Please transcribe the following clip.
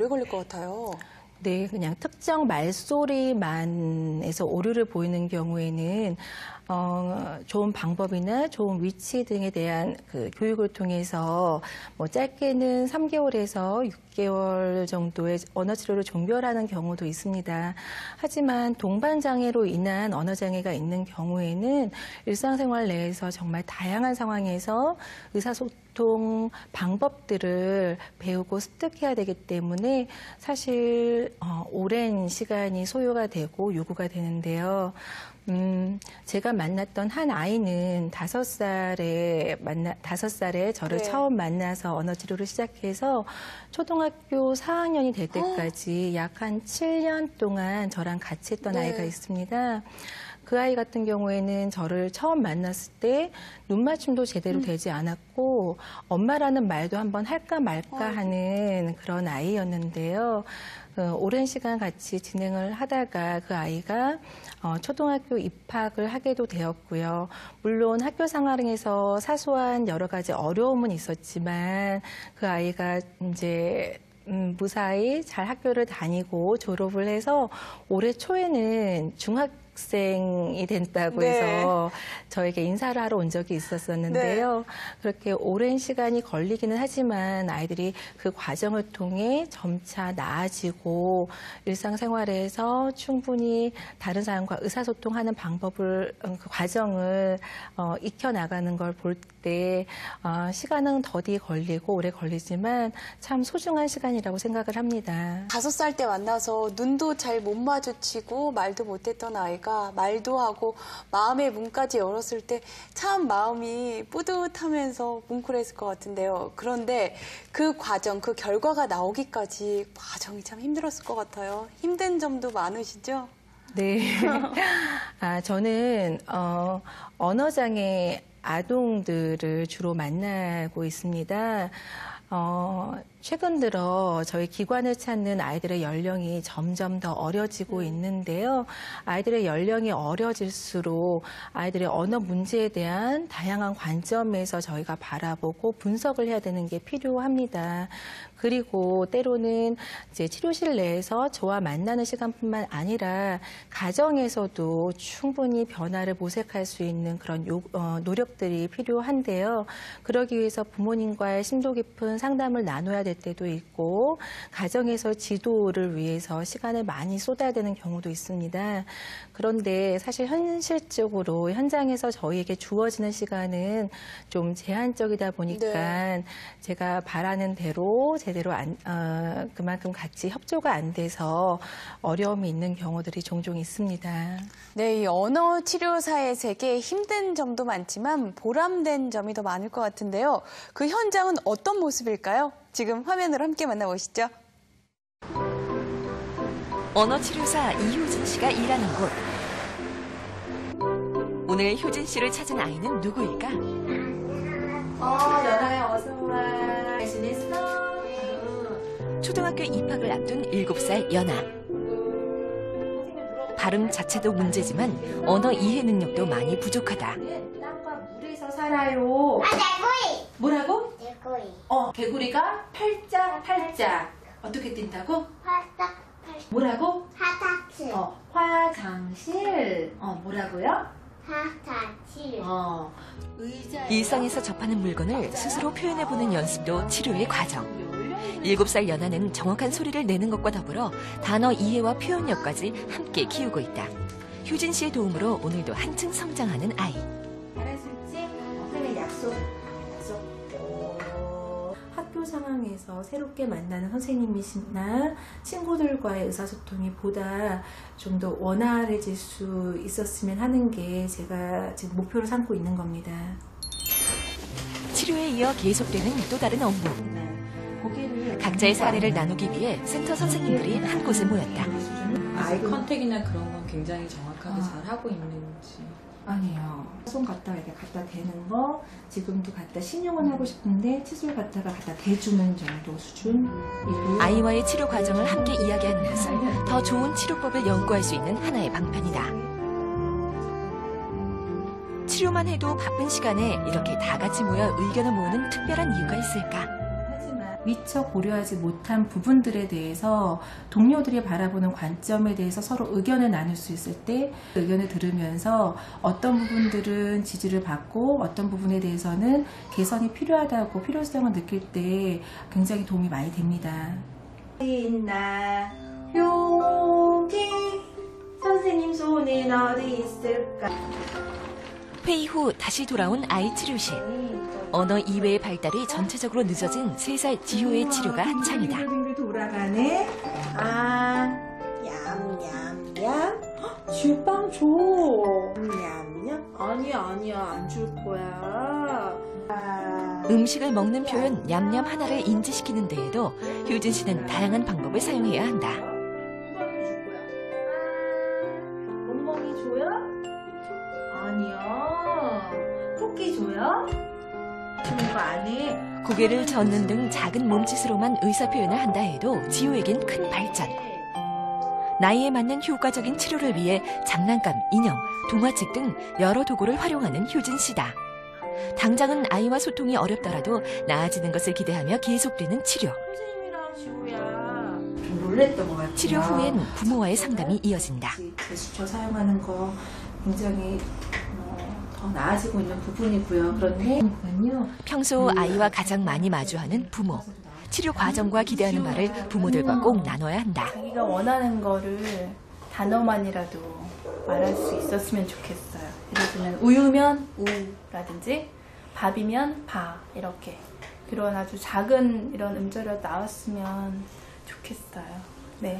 오래 걸릴 것 같아요. 네, 그냥 특정 말소리만에서 오류를 보이는 경우에는 좋은 방법이나 좋은 위치 등에 대한 그 교육을 통해서 뭐 짧게는 3개월에서 6개월 정도의 언어 치료를 종결하는 경우도 있습니다. 하지만 동반 장애로 인한 언어 장애가 있는 경우에는 일상생활 내에서 정말 다양한 상황에서 의사소통 방법들을 배우고 습득해야 되기 때문에 사실 오랜 시간이 소요가 되고 요구가 되는데요. 제가 만났던 한 아이는 5살에 저를 네. 처음 만나서 언어 치료를 시작해서 초등학교 4학년이 될 때까지 약 한 7년 동안 저랑 같이 했던 네. 아이가 있습니다. 그 아이 같은 경우에는 저를 처음 만났을 때 눈맞춤도 제대로 되지 않았고 엄마라는 말도 한번 할까 말까 하는 그런 아이였는데요. 오랜 시간 같이 진행을 하다가 그 아이가 초등학교 입학을 하게도 되었고요. 물론 학교 생활에서 사소한 여러 가지 어려움은 있었지만 그 아이가 이제 무사히 잘 학교를 다니고 졸업을 해서 올해 초에는 중학생이 된다고 해서 저에게 인사를 하러 온 적이 있었었는데요. 그렇게 오랜 시간이 걸리기는 하지만 아이들이 그 과정을 통해 점차 나아지고 일상생활에서 충분히 다른 사람과 의사소통하는 방법을 그 과정을 익혀나가는 걸 볼 때 시간은 더디 걸리고 오래 걸리지만 참 소중한 시간이라고 생각을 합니다. 5살 때 만나서 눈도 잘 못 마주치고 말도 못했던 아이가 말도 하고 마음의 문까지 열었을 때 참 마음이 뿌듯하면서 뭉클했을 것 같은데요. 그런데 그 과정, 그 결과가 나오기까지 과정이 참 힘들었을 것 같아요. 힘든 점도 많으시죠? 네. 저는 언어장애 아동들을 주로 만나고 있습니다. 최근 들어 저희 기관을 찾는 아이들의 연령이 점점 더 어려지고 있는데요. 아이들의 연령이 어려질수록 아이들의 언어 문제에 대한 다양한 관점에서 저희가 바라보고 분석을 해야 되는 게 필요합니다. 그리고 때로는 이제 치료실 내에서 저와 만나는 시간뿐만 아니라 가정에서도 충분히 변화를 모색할 수 있는 그런 노력들이 필요한데요. 그러기 위해서 부모님과의 심도 깊은 상담을 나눠야 될 때도 있고 가정에서 지도를 위해서 시간을 많이 쏟아야 되는 경우도 있습니다. 그런데 사실 현실적으로 현장에서 저희에게 주어지는 시간은 좀 제한적이다 보니까 제가 바라는 대로 제대로 그만큼 같이 협조가 안 돼서 어려움이 있는 경우들이 종종 있습니다. 네, 이 언어 치료사의 세계 힘든 점도 많지만 보람된 점이 더 많을 것 같은데요. 그 현장은 어떤 모습일까요? 지금 화면으로 함께 만나보시죠. 언어치료사 이효진 씨가 일하는 곳. 오늘 효진 씨를 찾은 아이는 누구일까? 연아야 어서 와. 잘 지냈어? 초등학교 입학을 앞둔 7살 연아. 발음 자체도 문제지만 언어 이해 능력도 많이 부족하다. 땅과 물에서 살아요. 개구리! 뭐라고? 개구리. 개구리가 팔짝 어떻게 뛴다고? 화딱, 뭐라고? 화타치. 화장실. 뭐라고요? 화타치. 일상에서 접하는 물건을 스스로 표현해보는 연습도 치료의 과정. 7살 연아는 정확한 소리를 내는 것과 더불어 단어 이해와 표현력까지 함께 키우고 있다. 효진 씨의 도움으로 오늘도 한층 성장하는 아이. 알았을지? 그래 약속. 학교 상황에서 새롭게 만나는 선생님이시나 친구들과의 의사소통이 보다 좀 더 원활해질 수 있었으면 하는 게 제가 지금 목표로 삼고 있는 겁니다. 치료에 이어 계속되는 또 다른 업무. 각자의 사례를 나누기 위해 센터 선생님들이 한 곳에 모였다. 아이 컨택이나 그런 건 굉장히 정확하게 잘 하고 있는지. 아니에요. 손 갖다가 이렇게 갖다 대는 거 지금도 갖다 신용은 하고 싶은데 칫솔 갖다가 갖다 대주는 정도 수준이고. 아이와의 치료 과정을 함께 이야기하는 것은 더 좋은 치료법을 연구할 수 있는 하나의 방편이다. 치료만 해도 바쁜 시간에 이렇게 다 같이 모여 의견을 모으는 특별한 이유가 있을까? 하지만 미처 고려하지 못한 부분들에 대해서 동료들이 바라보는 관점에 대해서 서로 의견을 나눌 수 있을 때 의견을 들으면서 어떤 부분들은 지지를 받고 어떤 부분에 대해서는 개선이 필요하다고 필요성을 느낄 때 굉장히 도움이 많이 됩니다. 있나 여기 선생님 손은 어디 있을까? 회의 후 다시 돌아온 아이 치료실. 언어 이외의 발달이 전체적으로 늦어진 3살 지효의 치료가 한창이다. 빙글빙글 돌아가네. 아, 얌얌얌. 지우빵 줘. 얌얌. 아니야 안 줄 거야. 음식을 먹는 표현 냠냠 하나를 인지시키는 데에도 효진 씨는 다양한 방법을 사용해야 한다. 멍멍이 줘요? 아니야. 토끼 줘요? 이거 안 해. 고개를 젓는 등 작은 몸짓으로만 의사 표현을 한다 해도 지효에겐 큰 발전. 나이에 맞는 효과적인 치료를 위해 장난감, 인형, 동화책 등 여러 도구를 활용하는 효진 씨다. 당장은 아이와 소통이 어렵더라도 나아지는 것을 기대하며 계속되는 치료. 선생님이랑 지우야. 좀 놀랬던 것 같아요. 치료 후엔 부모와의 상담이 이어진다. 제스처 사용하는 거 굉장히 더 나아지고 있는 부분이고요. 그런데 평소 아이와 가장 많이 마주하는 부모. 치료 과정과 기대하는 바를 부모들과 꼭 나눠야 한다. 자기가 원하는 거를 단어만이라도 말할 수 있었으면 좋겠어요. 예를 들면 우유면 우라든지 밥이면 바 이렇게 그런 아주 작은 이런 음절이라도 나왔으면 좋겠어요. 네.